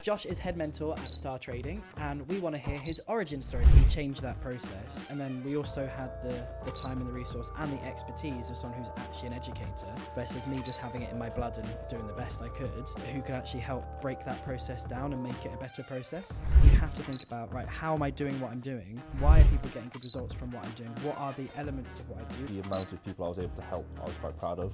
Josh is head mentor at STARTrading, and we want to hear his origin story. He changed that process, and then we also had the time and the resource and the expertise of someone who's actually an educator versus me just having it in my blood and doing the best I could, who could actually help break that process down and make it a better process. You have to think about, right, how am I doing what I'm doing? Why are people getting good results from what I'm doing? What are the elements of what I do? The amount of people I was able to help, I was quite proud of.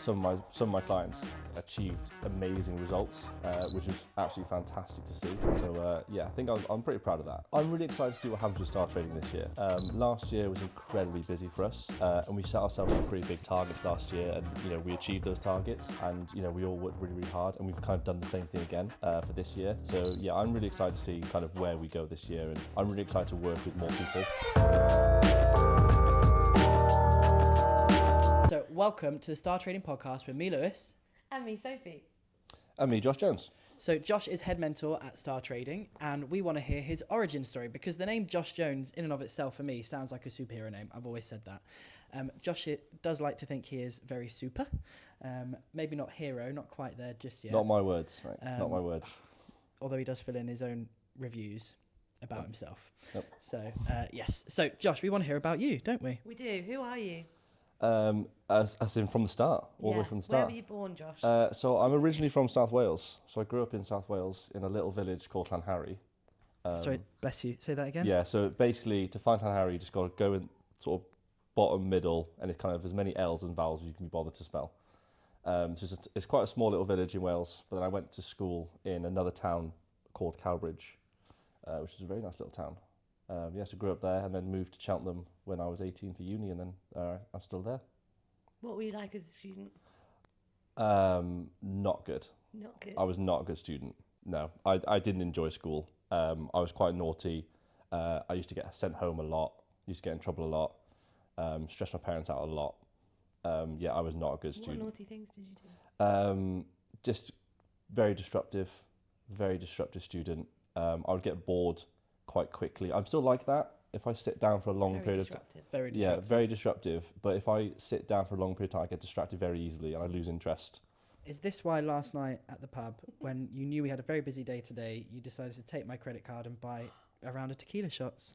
Some of my clients achieved amazing results, which was absolutely fantastic to see. So yeah, I think I'm pretty proud of that. I'm really excited to see what happens with STARTrading this year. Last year was incredibly busy for us, and we set ourselves some pretty big targets last year, and we achieved those targets, and we all worked really hard, and we've kind of done the same thing again for this year. So yeah, I'm really excited to see kind of where we go this year, and I'm really excited to work with more people. So welcome to the STARTrading podcast with me, Lewis. And me, Sophie. And me, Josh Jones. So Josh is head mentor at STARTrading, and we want to hear his origin story because the name Josh Jones in and of itself for me sounds like a superhero name. I've always said that. Josh does like to think he is very super. Maybe not hero, not quite there just yet. Not my words, right? Not my words. Although he does fill in his own reviews about himself. Yep. So yes. So Josh, we want to hear about you, don't we? We do. Who are you? As in from the start, all the way from the start. Where were you born, Josh? So I'm originally from South Wales. So I grew up in South Wales in a little village called Llanharry. Sorry, bless you. Say that again. Yeah, so basically to find Llanharry, you just got to go in sort of bottom, middle, and it's kind of as many L's and vowels as you can be bothered to spell. So it's quite a small little village in Wales, but then I went to school in another town called Cowbridge, which is a very nice little town. So grew up there and then moved to Cheltenham when I was 18 for uni, and then I'm still there. What were you like as a student? Not good. Not good. I was not a good student. No, I didn't enjoy school. I was quite naughty. I used to get sent home a lot. Used to get in trouble a lot. Stressed my parents out a lot. I was not a good student. What naughty things did you do? Just very disruptive student. I would get bored quite quickly. I'm still like that. If I sit down for a long period of time, Very disruptive. yeah, very disruptive. But if I sit down for a long period of time, I get distracted very easily and I lose interest. Is this why last night at the pub, when you knew we had a very busy day today, you decided to take my credit card and buy a round of tequila shots?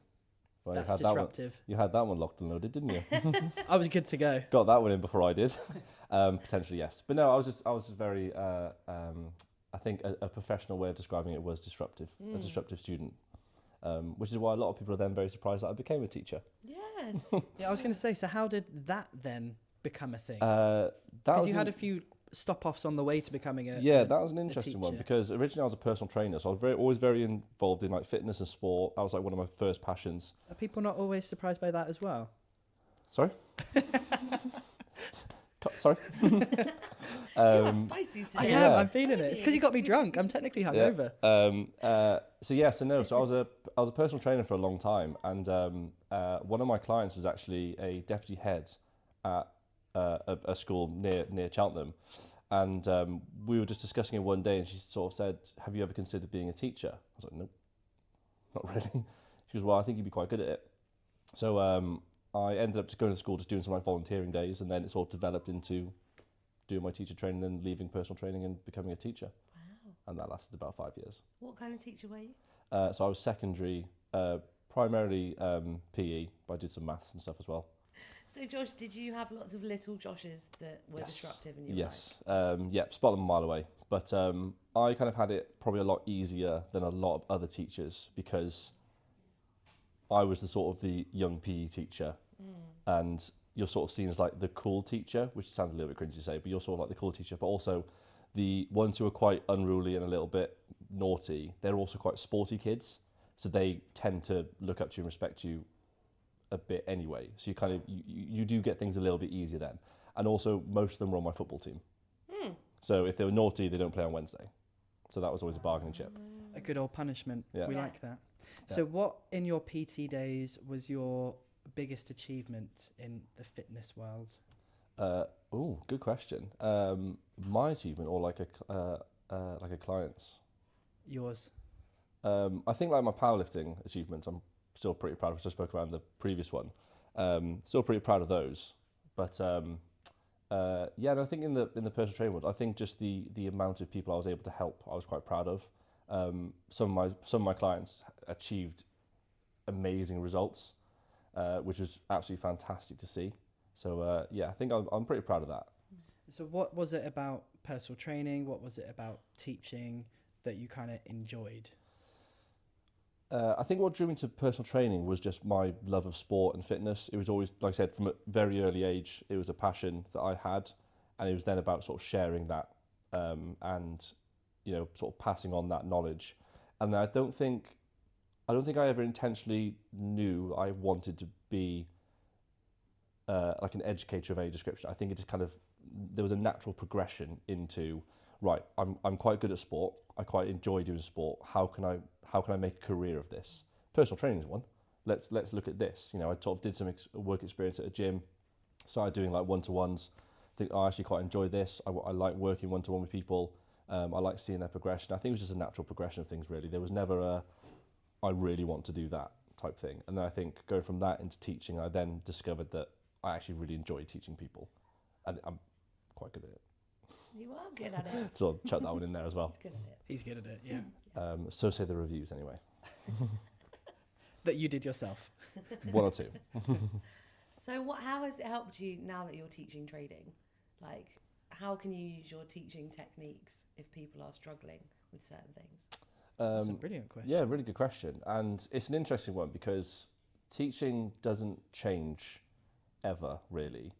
Well, That's disruptive. You had that one locked and loaded, didn't you? I was good to go. Got that one in before I did. Potentially, yes. But no, I was just very. I think a professional way of describing it was disruptive. A disruptive student. Which is why a lot of people are then very surprised that I became a teacher. Yes. Yeah, I was going to say, so how did that then become a thing? Because you had a few stop-offs on the way to becoming a that was an interesting one, teacher. because originally I was a personal trainer, so I was always very involved in like fitness and sport. That was like one of my first passions. Are people not always surprised by that as well? Sorry? Sorry? You're spicy today. I am, Yeah. I'm feeling it. It's because you got me drunk. I'm technically hungover. So I was a personal trainer for a long time, and one of my clients was actually a deputy head at a school near Cheltenham, and we were just discussing it one day, and she sort of said, "Have you ever considered being a teacher?" I was like, "Nope, not really." She goes, "Well, I think you'd be quite good at it." So I ended up just going to school, just doing some like volunteering days, and then it sort of developed into doing my teacher training and leaving personal training and becoming a teacher. Wow. And that lasted about 5 years. What kind of teacher were you? So I was secondary, primarily PE, but I did some maths and stuff as well. So, Josh, did you have lots of little Joshes that were disruptive in your life? Yes. Spot them a mile away. But I kind of had it probably a lot easier than a lot of other teachers, because I was the sort of the young PE teacher, and you're sort of seen as like the cool teacher, which sounds a little bit cringy to say, but you're sort of like the cool teacher, but also the ones who are quite unruly and a little bit naughty, they're also quite sporty kids, so they tend to look up to you and respect you a bit anyway. So you kind of you do get things a little bit easier then. And also most of them were on my football team. So if they were naughty, they don't play on Wednesday. So that was always a bargaining chip. A good old punishment. Yeah. We Yeah. like that. So what in your PT days was your biggest achievement in the fitness world? Good question. My achievement, or like a client's. Yours. I think like my powerlifting achievements, I'm still pretty proud of, which I spoke about in the previous one. Still pretty proud of those. But and I think in the personal training world, I think just the amount of people I was able to help, I was quite proud of. Some of my clients achieved amazing results, which was absolutely fantastic to see. So yeah, I think I'm pretty proud of that. So what was it about personal training? What was it about teaching that you kind of enjoyed? I think what drew me to personal training was just my love of sport and fitness. It was always, like I said, from a very early age, it was a passion that I had, and it was then about sort of sharing that and, you know, sort of passing on that knowledge. And I don't think I ever intentionally knew I wanted to be like an educator of any description. I think it just kind of, there was a natural progression into, right, I'm quite good at sport. I quite enjoy doing sport. How can I make a career of this? Personal training is one. Let's look at this. You know, I sort of did some work experience at a gym, started doing like one-to-ones. I think I actually quite enjoy this. I like working one-to-one with people. I like seeing their progression. I think it was just a natural progression of things, really. There was never a, I really want to do that type thing. And then I think going from that into teaching, I then discovered that I actually really enjoy teaching people. And I'm quite good at it. You are good at it. So I'll chuck that one in there as well. He's good at it. He's good at it, yeah. So say the reviews anyway. That you did yourself. One or two. So how has it helped you now that you're teaching trading? Like, how can you use your teaching techniques if people are struggling with certain things? That's a brilliant question. Yeah, really good question. And it's an interesting one because teaching doesn't change ever, really.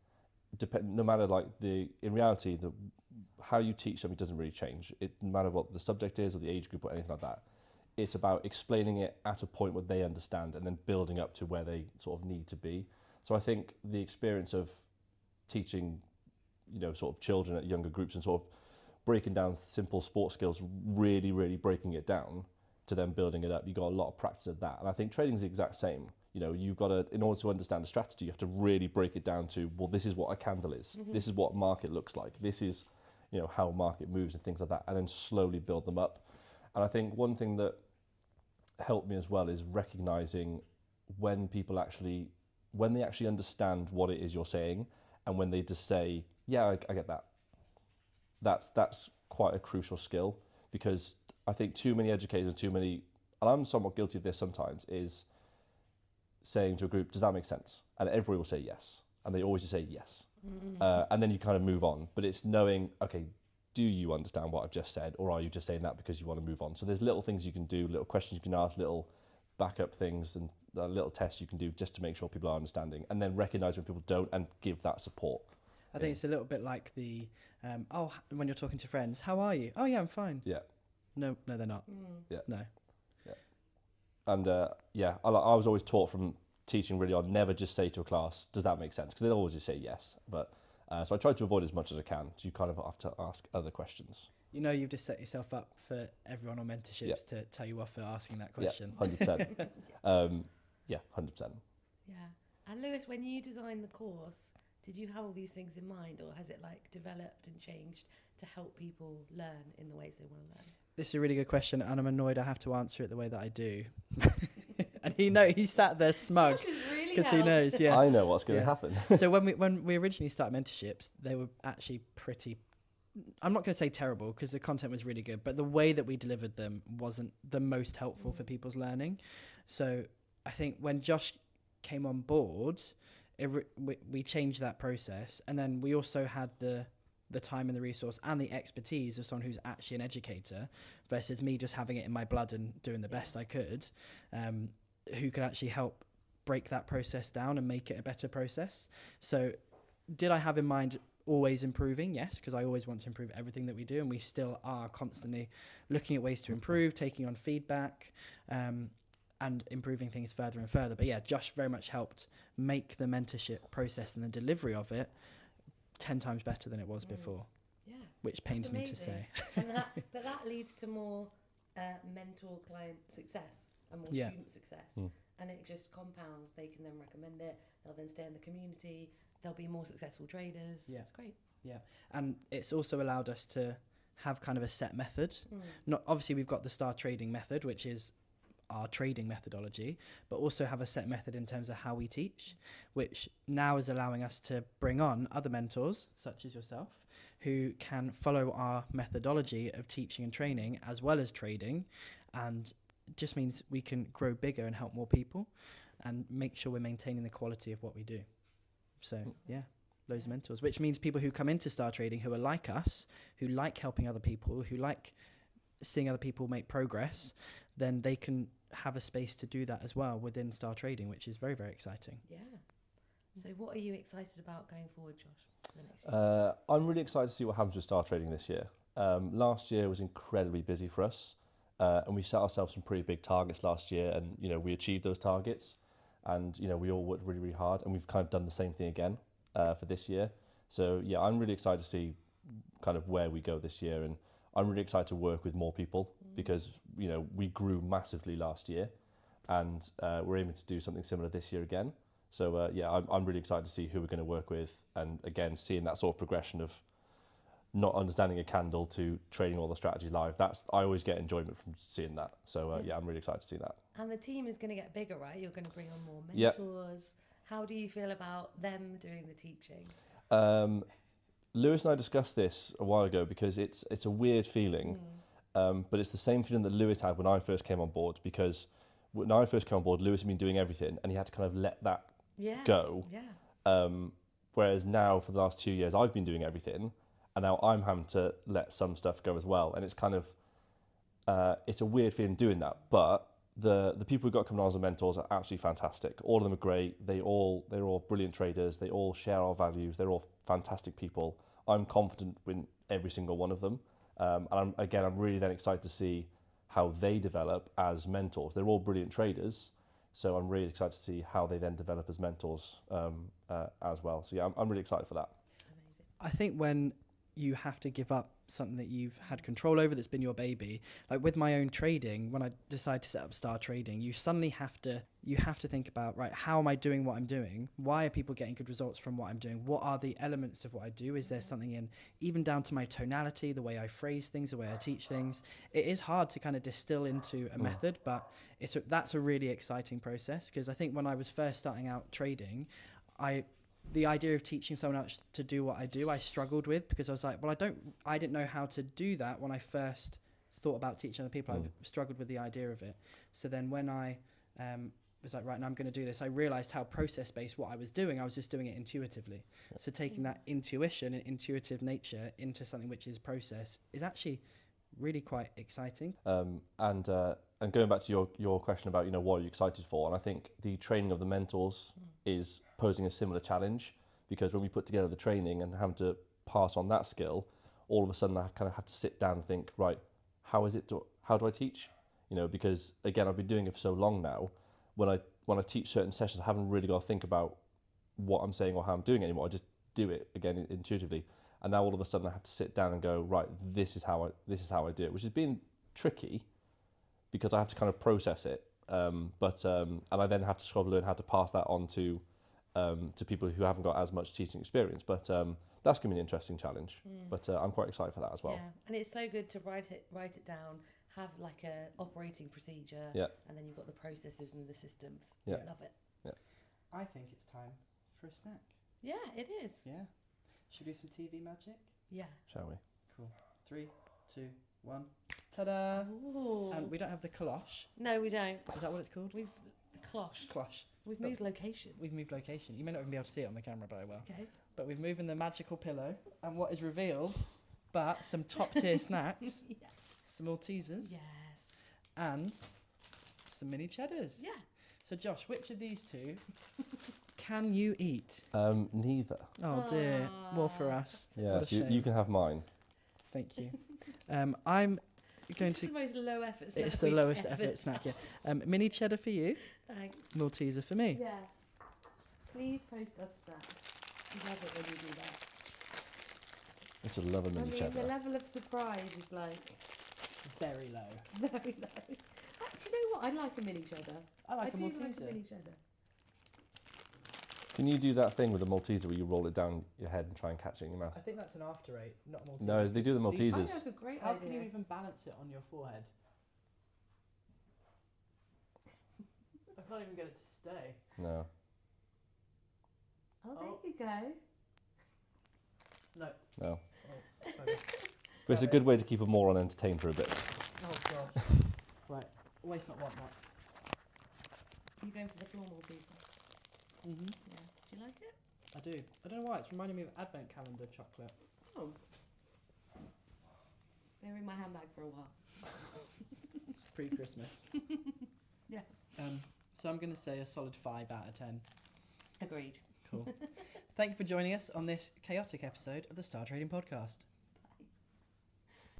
No matter in reality, how you teach something doesn't really change. No matter what the subject is or the age group or anything like that. It's about explaining it at a point where they understand and then building up to where they sort of need to be. So I think the experience of teaching, you know, sort of children at younger groups and sort of breaking down simple sports skills, really, really breaking it down to then building it up. You got a lot of practice of that. And I think trading is the exact same. You know, you've got to, in order to understand a strategy, you have to really break it down to, well, this is what a candle is. Mm-hmm. This is what market looks like. This is, you know, how market moves and things like that, and then slowly build them up. And I think one thing that helped me as well is recognizing when they actually understand what it is you're saying, and when they just say, yeah, I get that. That's quite a crucial skill, because I think too many educators, and I'm somewhat guilty of this sometimes, is saying to a group, does that make sense? And everybody will say yes. And they always just say yes. Mm-hmm. And then you kind of move on. But it's knowing, okay, do you understand what I've just said? Or are you just saying that because you want to move on? So there's little things you can do, little questions you can ask, little backup things, and little tests you can do just to make sure people are understanding. And then recognize when people don't and give that support. I think it's a little bit like the, when you're talking to friends, how are you? Oh yeah, I'm fine. Yeah. No, they're not. Yeah. No. And I was always taught from teaching really on, never just say to a class, does that make sense? Because they'll always just say yes. But so I try to avoid as much as I can. So you kind of have to ask other questions. You know, you've just set yourself up for everyone on mentorships to tell you off for asking that question. Yeah, 100%. 100%. Yeah. And Lewis, when you designed the course, did you have all these things in mind, or has it like developed and changed to help people learn in the ways they want to learn? This is a really good question, and I'm annoyed I have to answer it the way that I do. And he sat there smug because he knows. Yeah, I know what's going to happen. So when we originally started mentorships, they were actually pretty, I'm not going to say terrible because the content was really good, but the way that we delivered them wasn't the most helpful for people's learning. So I think when Josh came on board, we changed that process, and then we also had the time and the resource and the expertise of someone who's actually an educator versus me just having it in my blood and doing the best I could, who could actually help break that process down and make it a better process. So did I have in mind always improving? Yes, because I always want to improve everything that we do, and we still are constantly looking at ways to improve, taking on feedback, and improving things further and further. But yeah, Josh very much helped make the mentorship process and the delivery of it 10 times better than it was before. Yeah, which pains me to say. But that leads to more mentor client success and more student success. And it just compounds. They can then recommend it. They'll then stay in the community. They'll be more successful traders. Yeah. It's great. Yeah. And it's also allowed us to have kind of a set method. Not obviously we've got the STARTrading method, which is our trading methodology, but also have a set method in terms of how we teach, which now is allowing us to bring on other mentors such as yourself who can follow our methodology of teaching and training as well as trading, and it just means we can grow bigger and help more people and make sure we're maintaining the quality of what we do. So yeah, loads of mentors, which means people who come into Star Trading who are like us, who like helping other people, who like seeing other people make progress, then they can have a space to do that as well within Star Trading, which is very, very exciting. Yeah. So what are you excited about going forward, Josh, for the next year? I'm really excited to see what happens with Star Trading this year. Last year was incredibly busy for us, and we set ourselves some pretty big targets last year, and we achieved those targets, and we all worked really, really hard, and we've kind of done the same thing again for this year. So yeah, I'm really excited to see kind of where we go this year, and I'm really excited to work with more people because we grew massively last year, and we're aiming to do something similar this year again. So yeah, I'm really excited to see who we're going to work with, and again, seeing that sort of progression of not understanding a candle to trading all the strategy live. I always get enjoyment from seeing that. So yeah, I'm really excited to see that. And the team is going to get bigger, right? You're going to bring on more Yep. mentors. How do you feel about them doing the teaching? Lewis and I discussed this a while ago because it's a weird feeling, but it's the same feeling that Lewis had when I first came on board, because when I first came on board, Lewis had been doing everything and he had to kind of let that go. Yeah. Whereas now for the last 2 years, I've been doing everything, and now I'm having to let some stuff go as well. And it's kind of, it's a weird feeling doing that. But the people who got coming on as mentors are absolutely fantastic. All of them are great. They're all brilliant traders. They all share our values. They're all fantastic people. I'm confident in every single one of them. And I'm really then excited to see how they develop as mentors. They're all brilliant traders. So I'm really excited to see how they then develop as mentors as well. So yeah, I'm really excited for that. Amazing. I think when you have to give up something that you've had control over, that's been your baby, like with my own trading, when I decided to set up Star Trading, you suddenly have to think about, right, how am I doing what I'm doing? Why are people getting good results from what I'm doing? What are the elements of what I do? Is there something in, even down to my tonality, the way I phrase things, the way I teach things? It is hard to kind of distill into a method, but that's a really exciting process, because I think when I was first starting out trading, the idea of teaching someone else to do what I do, I struggled with, because I was like, well, I didn't know how to do that when I first thought about teaching other people. I struggled with the idea of it. So then when I was like, right, now I'm going to do this, I realized how process-based what I was doing. I was just doing it intuitively. Yeah. So taking that intuition and intuitive nature into something which is process is actually really quite exciting. And going back to your question about, what are you excited for? And I think the training of the mentors is posing a similar challenge, because when we put together the training and having to pass on that skill, all of a sudden I kind of have to sit down and think, right, how do I teach? Because again, I've been doing it for so long now. When I teach certain sessions, I haven't really got to think about what I'm saying or how I'm doing it anymore. I just do it again intuitively. And now all of a sudden I have to sit down and go, right, this is how I do it, which has been tricky because I have to kind of process it. And I then have to sort of learn how to pass that on to people who haven't got as much teaching experience. But that's going to be an interesting challenge. But I'm quite excited for that as well. Yeah, and it's so good to write it down, have like a operating procedure, and then you've got the processes and the systems. Yeah. I love it. Yeah. I think it's time for a snack. Yeah, it is. Yeah. Should we do some TV magic? Yeah. Shall we? Cool. 3, 2, 1. Ta-da! Ooh. And we don't have the cloche. No, we don't. Is that what it's called? The cloche. Cloche. We've moved location. We've moved location. You may not even be able to see it on the camera very well. Okay. But we've moved in the magical pillow, and what is revealed, but some top-tier snacks, Yeah. some Maltesers, Yes. and some mini cheddars. Yeah. So Josh, which of these two can you eat? Neither. Oh dear, more for us. Yeah, What a so shame. you can have mine. Thank you. I'm going This is to. the most low effort snack. It's the we've lowest ever effort snack. done. Yeah. Mini cheddar for you. Thanks. Malteser for me. Yeah. Please post us snacks. We love it when you do that. It's a love of I mini mean, cheddar. the level of surprise is like Very low. very low. Actually, you know what? I like a mini cheddar. I like a do Malteser. like a mini cheddar. Can you do that thing with the Malteser where you roll it down your head and try and catch it in your mouth? I think that's an after eight, not a Malteser. No, they do the I think Maltesers. that's a great How idea. can you even balance it on your forehead? I can't even get it to stay. No. Oh, there you go. No. No. But it's a good way to keep a moron entertained for a bit. Oh god. Right. Waste not, want not. You going for the floral people? Mhm. Yeah. Do you like it? I do. I don't know why. It's reminding me of advent calendar chocolate. Oh. They were in my handbag for a while. Pre-Christmas. Yeah. So I'm going to say a solid 5 out of 10. Agreed. Cool. Thank you for joining us on this chaotic episode of the Star Trading Podcast.